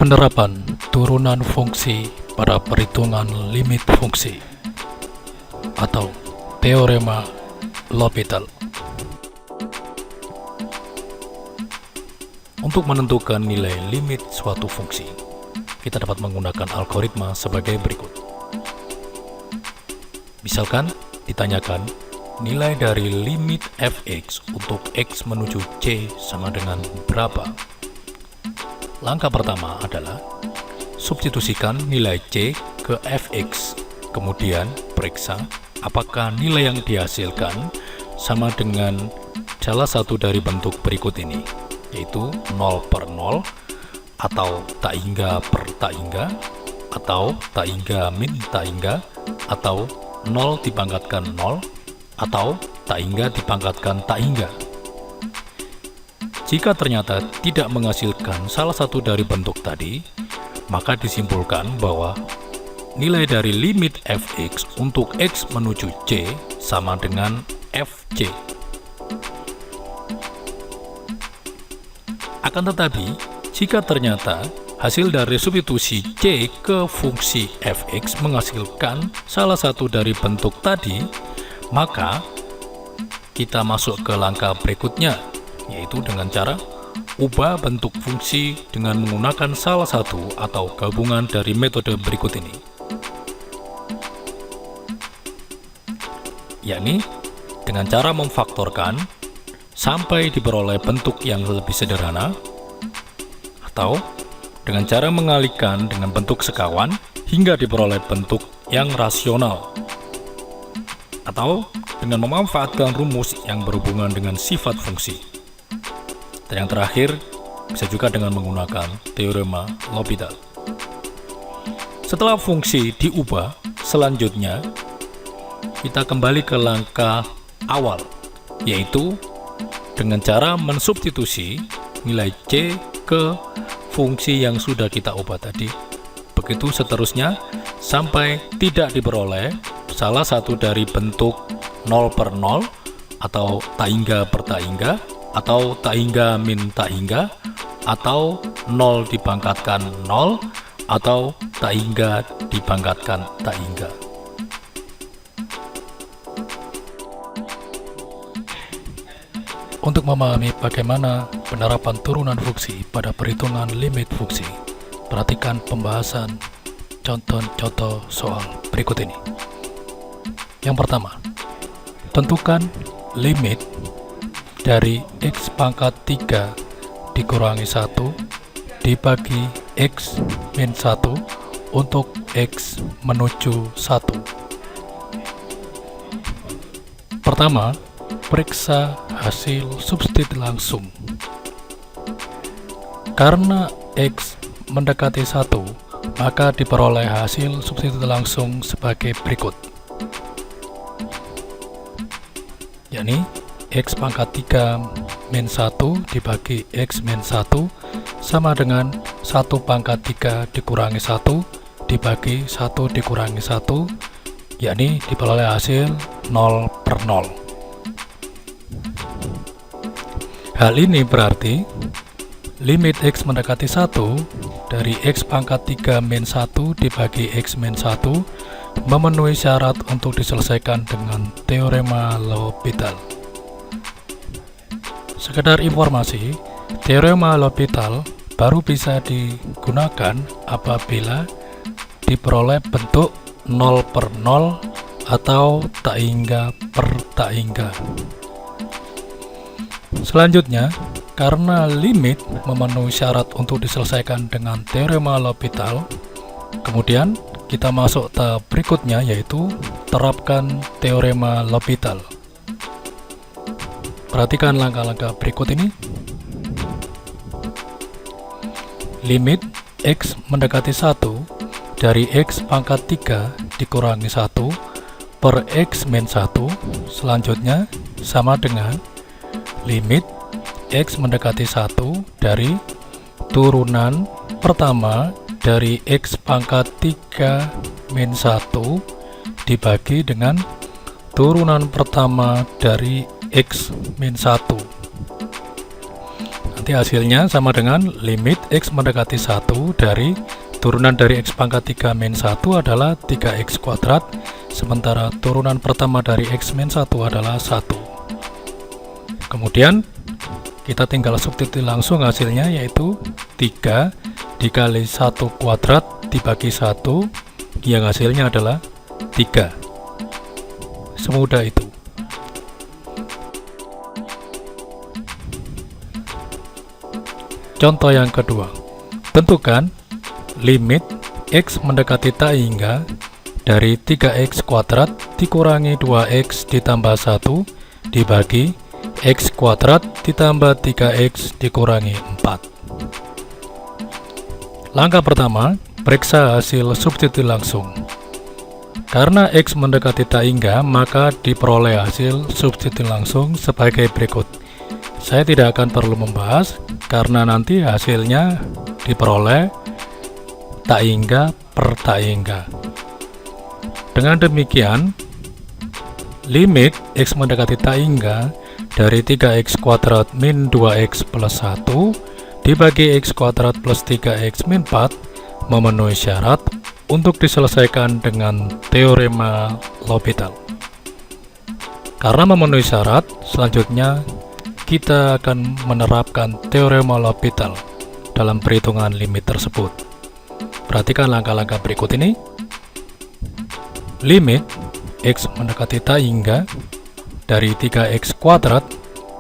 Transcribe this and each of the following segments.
Penerapan turunan fungsi pada perhitungan limit fungsi atau teorema L'Hopital. Untuk menentukan nilai limit suatu fungsi, kita dapat menggunakan algoritma sebagai berikut. Misalkan ditanyakan nilai dari limit fx untuk x menuju c sama dengan berapa. Langkah pertama adalah substitusikan nilai c ke fx, kemudian periksa apakah nilai yang dihasilkan sama dengan salah satu dari bentuk berikut ini, yaitu 0 per 0, atau tak hingga per tak hingga, atau tak hingga min tak hingga, atau 0 dipangkatkan 0, atau tak hingga dipangkatkan tak hingga. Jika ternyata tidak menghasilkan salah satu dari bentuk tadi, maka disimpulkan bahwa nilai dari limit fx untuk x menuju c sama dengan fc. Akan tetapi, jika ternyata hasil dari substitusi c ke fungsi fx menghasilkan salah satu dari bentuk tadi, maka kita masuk ke langkah berikutnya, yaitu dengan cara ubah bentuk fungsi dengan menggunakan salah satu atau gabungan dari metode berikut ini, yakni dengan cara memfaktorkan sampai diperoleh bentuk yang lebih sederhana, atau dengan cara mengalihkan dengan bentuk sekawan hingga diperoleh bentuk yang rasional, atau dengan memanfaatkan rumus yang berhubungan dengan sifat fungsi. Dan yang terakhir, bisa juga dengan menggunakan teorema L'Hopital. Setelah fungsi diubah, selanjutnya kita kembali ke langkah awal, yaitu dengan cara mensubstitusi nilai c ke fungsi yang sudah kita ubah tadi. Begitu seterusnya sampai tidak diperoleh salah satu dari bentuk 0 per 0, atau tak hingga per tak hingga, atau tak hingga min tak hingga, atau 0 dipangkatkan 0, atau tak hingga dipangkatkan tak hingga. Untuk memahami bagaimana penerapan turunan fungsi pada perhitungan limit fungsi, perhatikan pembahasan contoh-contoh soal berikut ini. Yang pertama, tentukan limit dari x pangkat 3 dikurangi 1 dibagi x min 1 untuk x menuju 1. Pertama, periksa hasil substitusi langsung. Karena x mendekati 1, maka diperoleh hasil substitusi langsung sebagai berikut, yakni x pangkat 3 min 1 dibagi x min 1 sama dengan 1 pangkat 3 dikurangi 1 dibagi 1 dikurangi 1, yakni diperoleh hasil 0 per 0. Hal ini berarti limit x mendekati 1 dari x pangkat 3 min 1 dibagi x min 1 memenuhi syarat untuk diselesaikan dengan teorema L'Hopital. Sekedar informasi, teorema L'Hopital baru bisa digunakan apabila diperoleh bentuk 0 per 0 atau tak hingga per tak hingga. Selanjutnya, karena limit memenuhi syarat untuk diselesaikan dengan teorema L'Hopital, kemudian kita masuk tahap berikutnya, yaitu terapkan teorema L'Hopital. Perhatikan langkah-langkah berikut ini. Limit x mendekati 1 dari x pangkat 3 dikurangi 1 per x min 1 selanjutnya sama dengan limit x mendekati 1 dari turunan pertama dari x pangkat 3 min 1 dibagi dengan turunan pertama dari x min 1. Nanti hasilnya sama dengan limit X mendekati 1 dari turunan dari X pangkat 3 min 1 adalah 3X kuadrat, sementara turunan pertama dari X min 1 adalah 1. Kemudian kita tinggal substitusi langsung hasilnya, yaitu 3 dikali 1 kuadrat dibagi 1, yang hasilnya adalah 3. Semudah itu. Contoh yang kedua, tentukan limit X mendekati tak hingga dari 3X kuadrat dikurangi 2X ditambah 1 dibagi X kuadrat ditambah 3X dikurangi 4. Langkah pertama, periksa hasil substitusi langsung. Karena X mendekati tak hingga, maka diperoleh hasil substitusi langsung sebagai berikut. Saya tidak akan perlu membahas, karena nanti hasilnya diperoleh tak hingga per tak hingga. Dengan demikian, limit X mendekati tak hingga dari 3X kuadrat min 2X plus 1 dibagi X kuadrat plus 3X min 4 memenuhi syarat untuk diselesaikan dengan teorema L'Hopital. Karena memenuhi syarat, selanjutnya kita akan menerapkan teorema L'Hopital dalam perhitungan limit tersebut. Perhatikan langkah-langkah berikut ini. Limit X mendekati tak hingga dari 3X kuadrat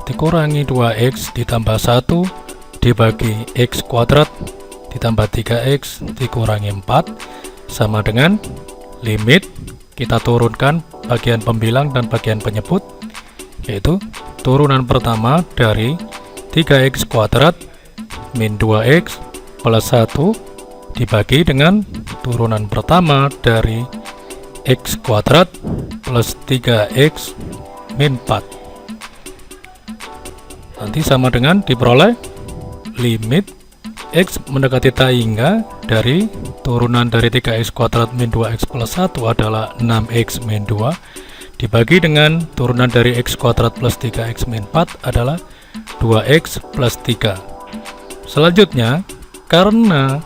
dikurangi 2X ditambah 1 dibagi X kuadrat ditambah 3X dikurangi 4 sama dengan limit, kita turunkan bagian pembilang dan bagian penyebut, yaitu turunan pertama dari 3X kuadrat min 2X plus 1 dibagi dengan turunan pertama dari X kuadrat plus 3X min 4. Nanti sama dengan diperoleh limit X mendekati tak hingga dari turunan dari 3X kuadrat min 2X plus 1 adalah 6X min 2 dibagi dengan turunan dari X kuadrat plus 3X min 4 adalah 2X plus 3. Selanjutnya, karena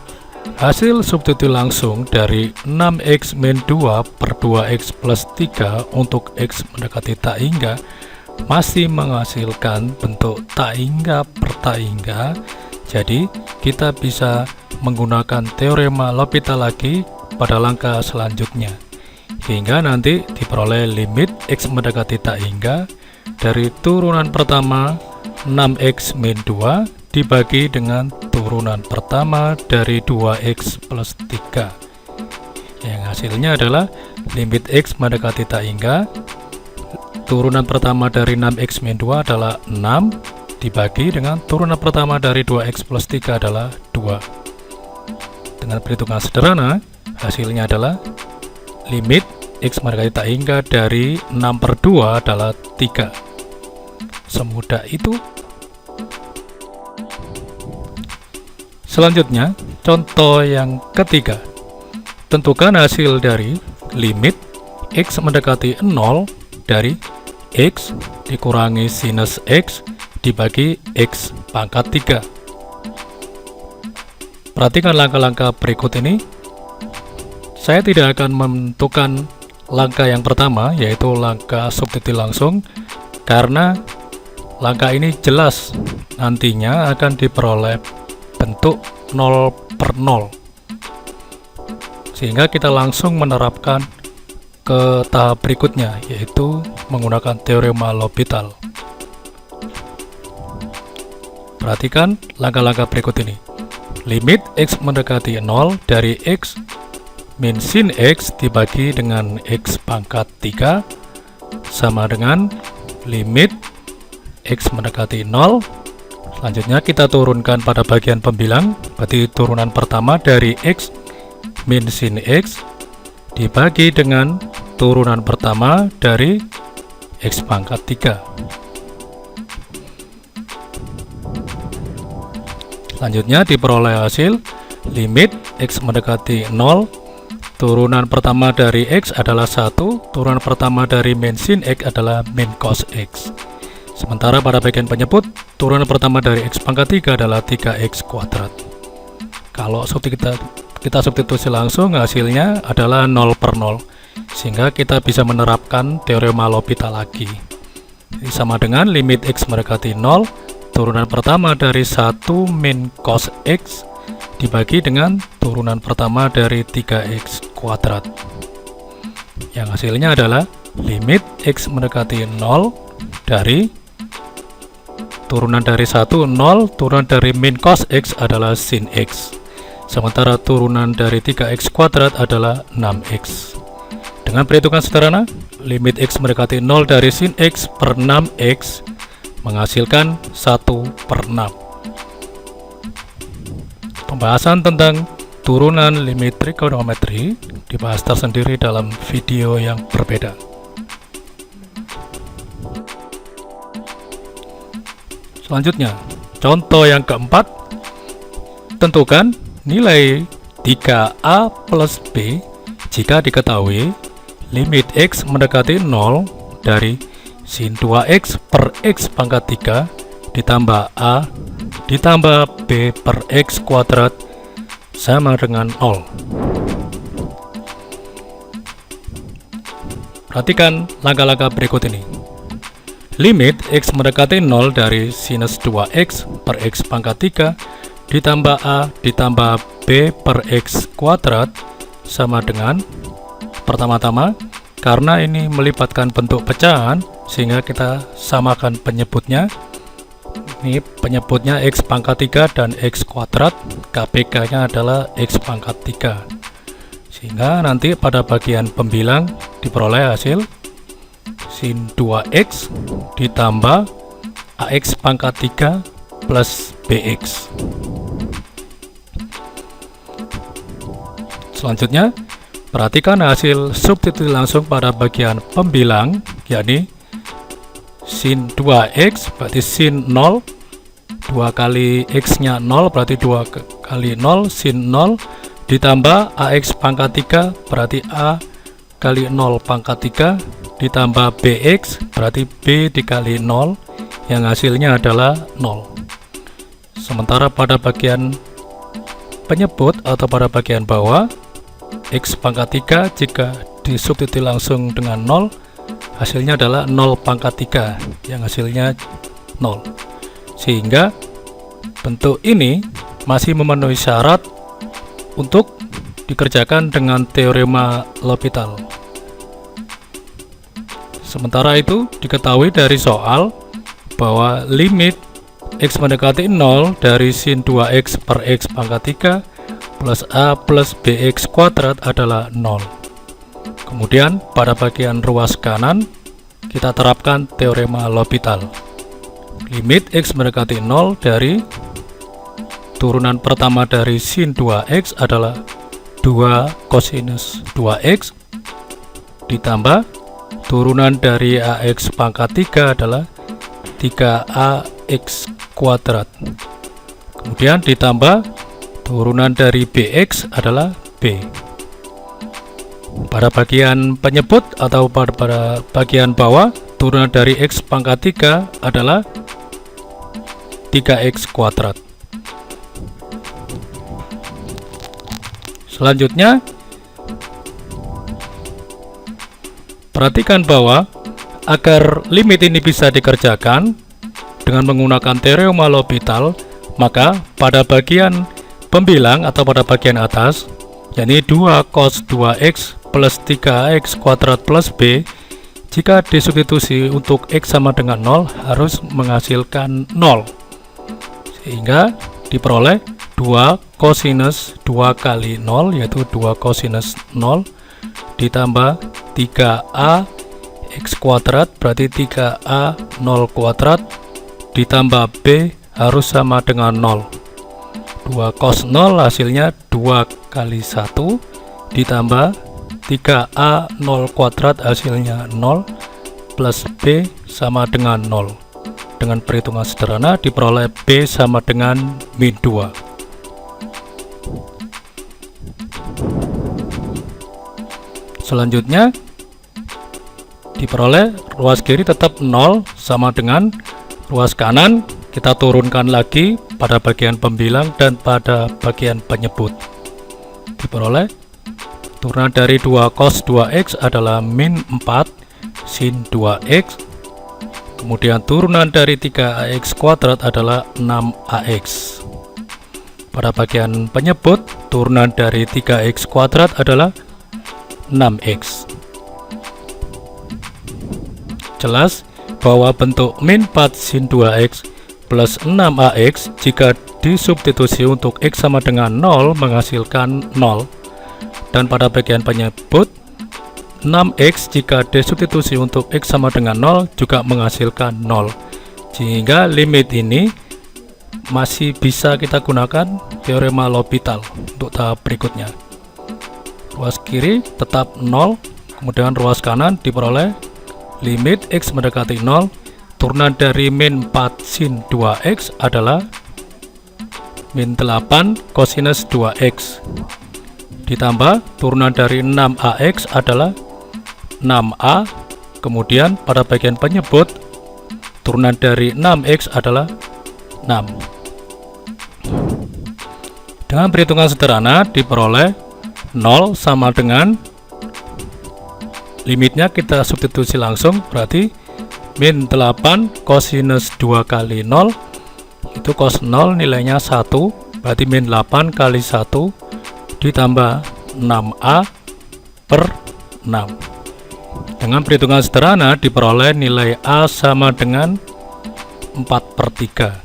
hasil substitusi langsung dari 6X min 2 per 2X plus 3 untuk X mendekati tak hingga masih menghasilkan bentuk tak hingga per tak hingga, jadi kita bisa menggunakan teorema L'Hopital lagi pada langkah selanjutnya, hingga nanti diperoleh limit X mendekati tak hingga dari turunan pertama 6X min 2 dibagi dengan turunan pertama dari 2X plus 3, yang hasilnya adalah limit X mendekati tak hingga turunan pertama dari 6X min 2 adalah 6 dibagi dengan turunan pertama dari 2X plus 3 adalah 2. Dengan perhitungan sederhana, hasilnya adalah limit X mendekati tak hingga dari 6 per 2 adalah 3. Semudah itu. Selanjutnya, contoh yang ketiga. Tentukan hasil dari limit X mendekati 0 dari X dikurangi sinus X dibagi X pangkat 3. Perhatikan langkah-langkah berikut ini. Saya tidak akan menentukan langkah yang pertama, yaitu langkah substitusi langsung, karena langkah ini jelas nantinya akan diperoleh bentuk 0 per 0, sehingga kita langsung menerapkan ke tahap berikutnya, yaitu menggunakan teorema L'Hopital. Perhatikan langkah-langkah berikut ini. Limit X mendekati 0 dari X min sin X dibagi dengan X pangkat 3 sama dengan limit X mendekati 0. Selanjutnya kita turunkan pada bagian pembilang, berarti turunan pertama dari X min sin X dibagi dengan turunan pertama dari X pangkat 3. Selanjutnya diperoleh hasil limit X mendekati 0, turunan pertama dari X adalah 1, turunan pertama dari min sin X adalah min cos X. Sementara pada bagian penyebut, turunan pertama dari X pangkat 3 adalah 3X kuadrat. Kalau kita substitusi langsung, hasilnya adalah 0 per 0, sehingga kita bisa menerapkan teorema L'Hopital lagi. Ini sama dengan limit X mendekati 0, turunan pertama dari 1 min cos X dibagi dengan turunan pertama dari 3X kuadrat, yang hasilnya adalah limit X mendekati 0 dari turunan dari 1 0, turunan dari min cos X adalah sin X, sementara turunan dari 3X kuadrat adalah 6X. Dengan perhitungan sederhana, limit X mendekati 0 dari sin X per 6X menghasilkan 1 per 6. Pembahasan tentang turunan limit trigonometri dibahas tersendiri dalam video yang berbeda. Selanjutnya, contoh yang keempat, tentukan nilai 3A plus B jika diketahui limit X mendekati 0 dari sin 2X per X pangkat 3 ditambah A ditambah B per X kuadrat sama dengan 0. Perhatikan langkah-langkah berikut ini. Limit X mendekati 0 dari sinus 2X per X pangkat 3 ditambah A ditambah B per X kuadrat sama dengan, pertama-tama, karena ini melibatkan bentuk pecahan, sehingga kita samakan penyebutnya. Ini penyebutnya X pangkat 3 dan X kuadrat, KPK nya adalah X pangkat 3, sehingga nanti pada bagian pembilang diperoleh hasil sin 2X ditambah AX pangkat 3 plus BX. Selanjutnya, perhatikan hasil substitusi langsung pada bagian pembilang, yakni sin 2X berarti sin 0, 2 kali X nya 0 berarti 2 kali 0 sin 0 ditambah AX pangkat 3 berarti A kali 0 pangkat 3 ditambah BX berarti B dikali 0, yang hasilnya adalah 0. Sementara pada bagian penyebut atau pada bagian bawah, X pangkat 3 jika disubstitusi langsung dengan 0, hasilnya adalah 0 pangkat 3, yang hasilnya 0. Sehingga bentuk ini masih memenuhi syarat untuk dikerjakan dengan teorema L'Hopital. Sementara itu diketahui dari soal bahwa limit X mendekati 0 dari sin 2X per X pangkat 3 plus A plus BX kuadrat adalah 0. Kemudian pada bagian ruas kanan kita terapkan teorema L'Hopital. Limit X mendekati 0 dari turunan pertama dari sin 2X adalah 2 cosinus 2X ditambah turunan dari AX pangkat 3 adalah 3AX kuadrat. Kemudian ditambah turunan dari BX adalah B. Pada bagian penyebut atau pada bagian bawah, turunan dari X pangkat 3 adalah 3X kuadrat. Selanjutnya, perhatikan bahwa agar limit ini bisa dikerjakan dengan menggunakan teorema L'Hopital, maka pada bagian pembilang atau pada bagian atas, yakni 2 cos 2X plus 3X kuadrat plus B, jika disubstitusi untuk X sama dengan 0 harus menghasilkan 0, sehingga diperoleh 2 cosinus 2 kali 0 yaitu 2 cosinus 0 ditambah 3A X kuadrat berarti 3A 0 kuadrat ditambah B harus sama dengan 0. 2 cos 0 hasilnya 2 kali 1 ditambah 3A 0 kuadrat hasilnya 0 plus B sama dengan 0. Dengan perhitungan sederhana diperoleh B sama dengan min 2. Selanjutnya diperoleh ruas kiri tetap 0 sama dengan ruas kanan kita turunkan lagi pada bagian pembilang dan pada bagian penyebut. Diperoleh turunan dari 2 cos 2x adalah min 4 sin 2x, kemudian turunan dari 3ax kuadrat adalah 6ax. Pada bagian penyebut, turunan dari 3x kuadrat adalah 6x. Jelas bahwa bentuk min 4 sin 2x plus 6ax jika disubstitusi untuk x sama dengan 0 menghasilkan 0, dan pada bagian penyebut 6x jika disubstitusi untuk x sama dengan 0 juga menghasilkan 0, sehingga limit ini masih bisa kita gunakan teorema L'Hopital untuk tahap berikutnya. Ruas kiri tetap 0, kemudian ruas kanan diperoleh limit x mendekati 0, turunan dari min 4 sin 2x adalah min 8 cosinus 2x, ditambah turunan dari 6ax adalah 6a, kemudian pada bagian penyebut turunan dari 6x adalah 6. Dengan perhitungan sederhana diperoleh 0 sama dengan limitnya kita substitusi langsung, berarti min 8 cosinus 2 kali 0 itu cos 0 nilainya 1, berarti min 8 kali 1 ditambah 6a per 6. Dengan perhitungan sederhana diperoleh nilai a sama dengan 4/3.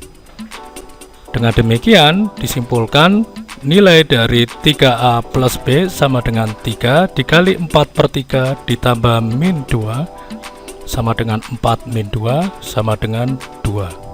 Dengan demikian disimpulkan nilai dari 3a plus b sama dengan 3 dikali 4/3 ditambah min 2 sama dengan 4 min 2 sama dengan 2.